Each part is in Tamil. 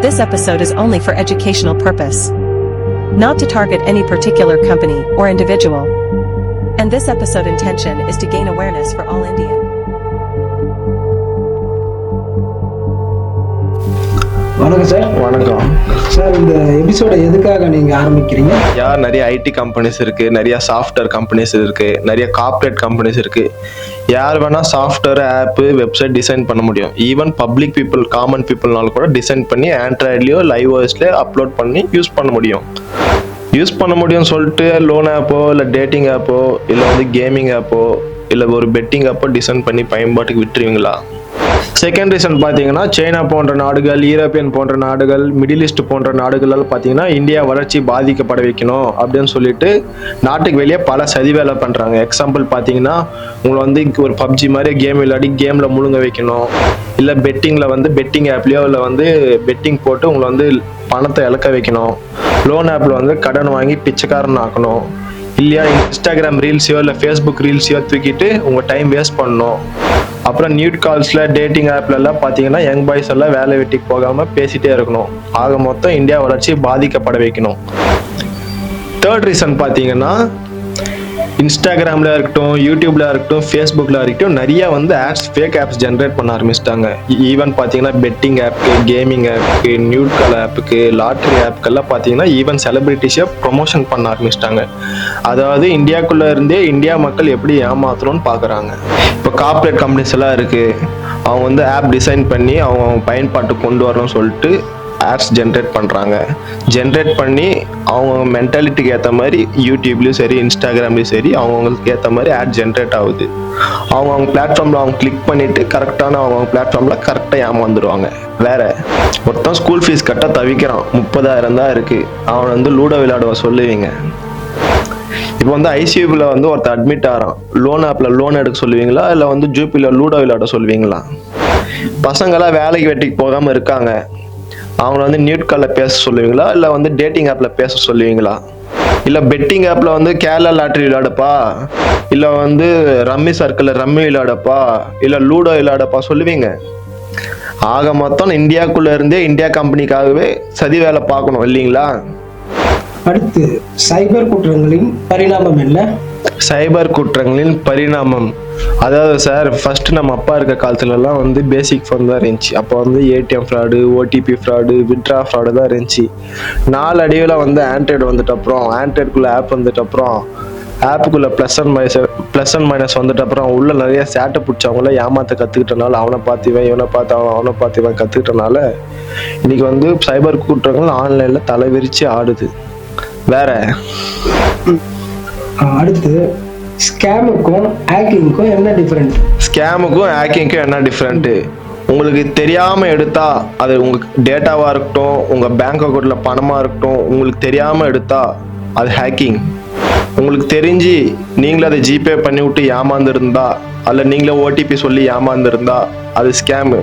This episode is only for educational purpose, not to target any particular company or individual. And this episode intention is to gain awareness for all Indian. வணக்கம் சார். வணக்கம் சார், இந்த எபிசோட எதுக்காக நீங்க ஆரம்பிக்கிறீங்க? நிறைய ஐடி கம்பெனிஸ் இருக்கு, நிறைய சாஃப்ட்வேர் கம்பெனிஸ் இருக்கு, நிறைய கார்ப்பரேட் கம்பெனிஸ் இருக்கு. யார் வேணா சாஃப்ட்வேர், ஆப், வெப்சைட் டிசைன் பண்ண முடியும். ஈவன் பப்ளிக் பீப்புள், காமன் பீப்புள்னால கூட டிசைன் பண்ணி ஆண்ட்ராய்ட்லயோ லைவ் ஓஎஸ்லயோ அப்லோட் பண்ணி யூஸ் பண்ண முடியும் சொல்லிட்டு லோன் ஆப்போ இல்லை டேட்டிங் ஆப்போ இல்லை கேமிங் ஆப்போ இல்லை ஒரு பெட்டிங் ஆப்போ டிசைன் பண்ணி பயன்பாட்டுக்கு விட்டுருவீங்களா? செகண்ட் ரீசன் பார்த்தீங்கன்னா, சைனா போன்ற நாடுகள், யூரோப்பியன் போன்ற நாடுகள், மிடில் ஈஸ்ட் போன்ற நாடுகளால் பார்த்தீங்கன்னா இந்தியா வளர்ச்சி பாதிக்கப்பட வைக்கணும் அப்படின்னு சொல்லிட்டு நாட்டுக்கு வெளியே பல சதி வேலை பண்ணுறாங்க. எக்ஸாம்பிள் பார்த்தீங்கன்னா, உங்களை ஒரு பப்ஜி மாதிரி கேம் விளையாடி கேமில் முழுங்க வைக்கணும், இல்லை பெட்டிங்கில் பெட்டிங் ஆப்லேயோ இல்லை பெட்டிங் போட்டு உங்களை பணத்தை இழக்க வைக்கணும், லோன் ஆப்பில் கடன் வாங்கி பிச்சைக்காரன் ஆக்கணும், இல்லையா இன்ஸ்டாகிராம் ரீல்ஸையோ இல்லை ஃபேஸ்புக் ரீல்ஸையோ தூக்கிட்டு உங்கள் டைம் வேஸ்ட் பண்ணணும். அப்புறம் நியூட் கால்ஸில், டேட்டிங் ஆப்லலாம் பார்த்தீங்கன்னா யங் பாய்ஸ் எல்லாம் வேலை வெட்டிக்கு போகாமல் பேசிகிட்டே இருக்கணும். ஆக மொத்தம் இந்தியா வளர்ச்சி பாதிக்கப்பட வைக்கணும். தேர்ட் ரீசன் பார்த்தீங்கன்னா, இன்ஸ்டாகிராமில் இருக்கட்டும், யூடியூப்ல இருக்கட்டும், ஃபேஸ்புக்கில் இருக்கட்டும் நிறைய ஆட்ஸ், ஃபேக் ஆப்ஸ் ஜென்ரேட் பண்ண ஆரம்பிச்சிட்டாங்க. ஈவன் பார்த்தீங்கன்னா பெட்டிங் ஆப்புக்கு, கேமிங் ஆப்புக்கு, நியூட் கால் ஆப்புக்கு, லாட்ரி ஆப்புக்கெல்லாம் பார்த்தீங்கன்னா ஈவன் செலிபிரிட்டிஸை ப்ரொமோஷன் பண்ண ஆரம்பிச்சிட்டாங்க. அதாவது இந்தியாவுக்குள்ளே இருந்தே இந்தியா மக்கள் எப்படி ஏமாத்துறோன்னு பார்க்குறாங்க. இப்போ கார்ப்பரேட் கம்பெனிஸ் எல்லாம் இருக்குது, அவங்க ஆப் டிசைன் பண்ணி அவங்க பயன்பாட்டுக்கு கொண்டு வரணும்னு சொல்லிட்டு ஆட்ஸ் ஜென்ரேட் பண்ணுறாங்க. ஜென்ரேட் பண்ணி அவங்க மென்டாலிட்டிக்கு ஏற்ற மாதிரி யூடியூப்லேயும் சரி, இன்ஸ்டாகிராம்லேயும் சரி அவங்களுக்கு ஏற்ற மாதிரி ஆட் ஜென்ரேட் ஆகுது. அவங்க பிளாட்ஃபார்மில் அவங்க கிளிக் பண்ணிவிட்டு கரெக்டான அவங்க பிளாட்ஃபார்மில் கரெக்டாக ஏமாந்துருவாங்க. வேற ஒருத்தன் ஸ்கூல் ஃபீஸ் கட்ட தவிக்கிறான், 30,000 தான் இருக்குது, அவன் லூடோ விளையாடுவ சொல்லுவீங்க. இப்போ ஐசியூபில் ஒருத்தர் அட்மிட் ஆகிறான், லோன் ஆப்பில் லோன் எடுக்க சொல்லுவீங்களா இல்லை ஜூபியில் லூடோ விளையாட சொல்லுவீங்களா? பசங்களாம் வேலைக்கு வெட்டிக்கு போகாமல் இருக்காங்க, அவங்கள நியூட் காலில் பேச சொல்லுவீங்களா இல்லை டேட்டிங் ஆப்பில் பேச சொல்லுவீங்களா? இல்லை பெட்டிங் ஆப்பில் கேரளா லாட்ரி விளையாடப்பா, இல்லை ரம்மி சர்க்கிளில் ரம்மி விளையாடப்பா, இல்லை லூடோ விளையாடப்பா சொல்லுவீங்க? ஆக மொத்தம் இந்தியாவுக்குள்ளே இருந்தே இந்தியா கம்பெனிக்காகவே சதி வேலை பார்க்கணும் இல்லைங்களா? அடுத்து சைபர் குற்றங்களின் பரிணாமம் என்ன? சைபர் குற்றங்களின் பரிணாமம் அதாவது சார், ஃபர்ஸ்ட் நம்ம அப்பா இருக்க காலத்துலலாம் பேசிக் ஃபோன் தான் இருந்துச்சு. அப்போ ATM fraud, OTP fraud, withdraw fraud தான் இருந்துச்சு. நாளடைவில் ஆண்ட்ராய்டு வந்துட்டு அப்புறம், ஆண்ட்ராய்டுக்குள்ளே ஆப் வந்துட்டு அப்புறம், ஆப்புக்குள்ளே ப்ளஸ் அண்ட் மைனஸ் வந்துட்டு அப்புறம் உள்ள நிறைய சேட்டை பிடிச்சவங்கள ஏமாற்ற கற்றுக்கிட்டனால, அவனை பார்த்துவேன் இவனை பார்த்து அவனை பார்த்துவேன் கற்றுக்கிட்டனால இன்னைக்கு சைபர் குற்றங்கள் ஆன்லைனில் தலைவிரிச்சு ஆடுது. வேற அடுத்து ஸ்கேமுக்கும் ஹேக்கிங்க்கும் என்ன டிஃபரெண்ட்? ஸ்கேமுக்கும் ஹேக்கிங்க்கும் என்ன டிஃப்ரெண்ட்டு? உங்களுக்கு தெரியாமல் எடுத்தா, அது உங்கள் டேட்டாவாக இருக்கட்டும், உங்கள் பேங்க் அக்கௌண்ட்டில் பணமாக இருக்கட்டும், உங்களுக்கு தெரியாமல் எடுத்தா அது ஹேக்கிங். உங்களுக்கு தெரிஞ்சு நீங்களே அதை ஜிபே பண்ணி விட்டு ஏமாந்துருந்தா, அல்ல நீங்களே ஓடிபி சொல்லி ஏமாந்துருந்தா அது ஸ்கேமு.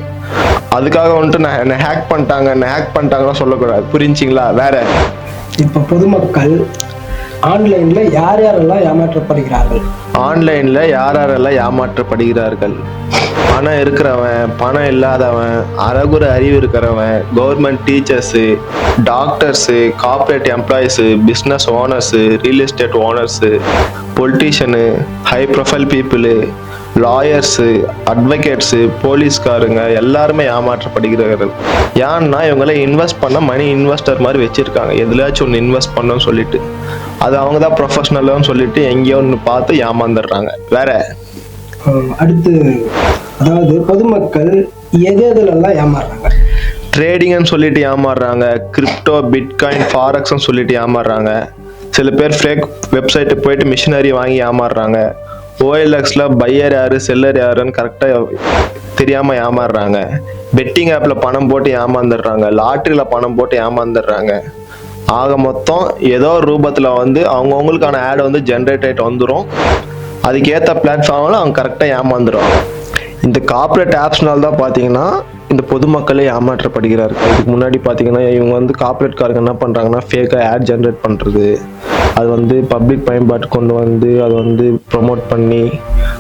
அதுக்காக நான் ஹேக் பண்ணிட்டாங்கன்னு சொல்லக்கூடாது, புரிஞ்சிங்களா? வேற இப்போ பொதுமக்கள் ஆன்லைன்ல யாரெல்லாம் ஏமாற்றப்படுகிறார்கள்? ஆன்லைன்ல யாரெல்லாம் ஏமாற்றப்படுகிறார்கள்? பணம் இருக்கிறவன், பணம் இல்லாதவன், அறகுற அறிவு இருக்கிறவன், government teachers, doctors, corporate employees, business owners, real estate owners, politician, high profile people, lawyers, advocates, போலீஸ்காரங்க எல்லாருமே ஏமாற்றப்படுகிறார்கள். ஏன்னா இவங்கள இன்வெஸ்ட் பண்ண மணி இன்வெஸ்டர் மாதிரி வச்சிருக்காங்க, எதுலாச்சும் ஒன்று இன்வெஸ்ட் பண்ணணும்னு சொல்லிட்டு, அது அவங்க தான் ப்ரொஃபஷனல்னு சொல்லிட்டு எங்கேயோ ஒன்று பார்த்து ஏமாந்துடுறாங்க. வேற அடுத்து, அதாவது பொதுமக்கள் எதெல்லாம் ஏமாறுறாங்க? ட்ரேடிங்னு சொல்லிட்டு ஏமாறுறாங்க, கிரிப்டோ, பிட்காயின், ஃபாரெக்ஸ்னு சொல்லிட்டு ஏமாறுறாங்க. சில பேர் ஃபேக் வெப்சைட்டு போயிட்டு மிஷினரி வாங்கி ஏமாறுறாங்க. ஓஎல்எக்ஸில் பையர் யாரு செல்லர் யாருன்னு கரெக்டாக தெரியாமல் ஏமாறுறாங்க. பெட்டிங் ஆப்பில் பணம் போட்டு ஏமாந்துடுறாங்க, லாட்ரியில் பணம் போட்டு ஏமாந்துடுறாங்க. ஆக மொத்தம் ஏதோ ஒரு ரூபத்தில் அவங்கவுங்களுக்கான ஆட் ஜென்ரேட் ஆகிட்டு வந்துடும். அதுக்கேற்ற பிளாட்ஃபார்மில் அவங்க கரெக்டாக ஏமாந்துடுவாங்க. இந்த கார்ப்பரேட் ஆப்ஸ்னால தான் பார்த்தீங்கன்னா இந்த பொதுமக்களே ஏமாற்றப்படுகிறார்கள். இதுக்கு முன்னாடி பார்த்தீங்கன்னா இவங்க வந்து கார்ப்பரேட்காரங்க என்ன பண்ணுறாங்கன்னா ஃபேக்காக ஆட் ஜென்ரேட் பண்ணுறது, அது வந்து பப்ளிக் பயன்பாட்டு கொண்டு வந்து அதை வந்து ப்ரொமோட் பண்ணி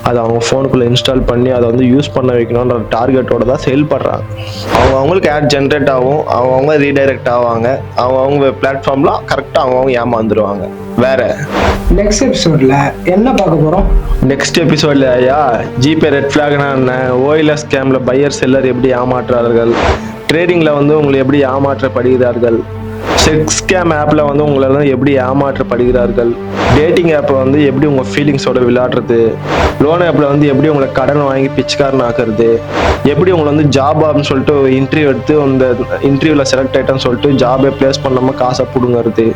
அதை அவங்க ஃபோனுக்குள்ளே இன்ஸ்டால் பண்ணி அதை வந்து யூஸ் பண்ண வைக்கணுன்ற டார்கெட்டோட தான் செயல்படுறாங்க. அவங்களுக்கு ஆட் ஜென்ரேட் ஆகும், அவங்கவுங்க ரீடைரக்ட் ஆவாங்க, அவங்கவுங்க பிளாட்ஃபார்ம்லாம் கரெக்டாக அவங்கவுங்க ஏமாந்துருவாங்க. வேற நெக்ஸ்ட் எபிசோட்ல என்ன பார்க்க போறோம்? நெக்ஸ்ட் எபிசோட்ல ஐயா ஜிபே ரெட் ஃபிளாக்னா என்ன, ஓஎல்எஸ் ஸ்கேம்ல பையர் செல்லர் எப்படி ஏமாற்றுறார்கள், ட்ரேடிங்ல வந்து உங்களை எப்படி ஏமாற்றப்படுகிறார்கள், செக்ஸ் ஸ்கேம் ஆப்ல வந்து உங்களை எப்படி ஏமாற்றப்படுகிறார்கள், டேட்டிங் ஆப்பை வந்து எப்படி உங்க ஃபீலிங்ஸோட விளையாடுறது, லோன் ஆப்ல வந்து எப்படி உங்களை கடன் வாங்கி பிச்சைக்காரன் ஆக்குறது, எப்படி உங்களை வந்து ஜாப் ஆப்னு சொல்லிட்டு இன்டர்வியூ எடுத்து அந்த இன்டர்வியூல செலக்ட் ஆயிட்டேன்னு சொல்லிட்டு ஜாபை பிளேஸ் பண்ணாம காசை பிடுங்கிறது,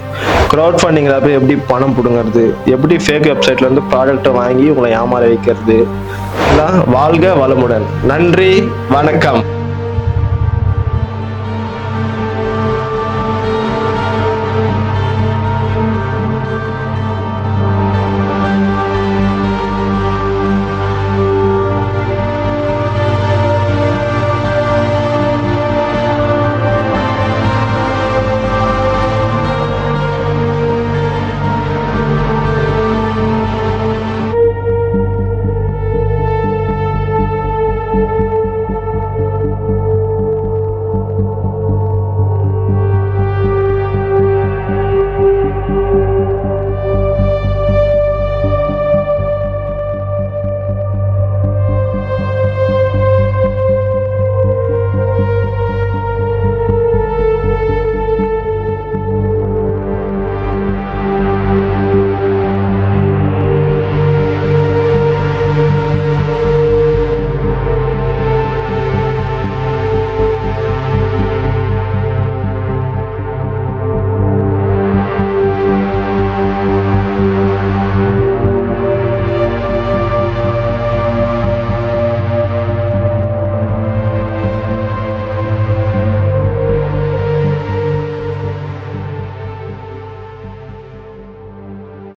க்ரௌட் ஃபண்டிங்ல போய் எப்படி பணம் பிடுங்கிறது, எப்படி ஃபேக் வெப்சைட்ல இருந்து ப்ராடக்டை வாங்கி உங்களை ஏமாற வைக்கிறது. வாழ்க வளமுடன். நன்றி, வணக்கம்.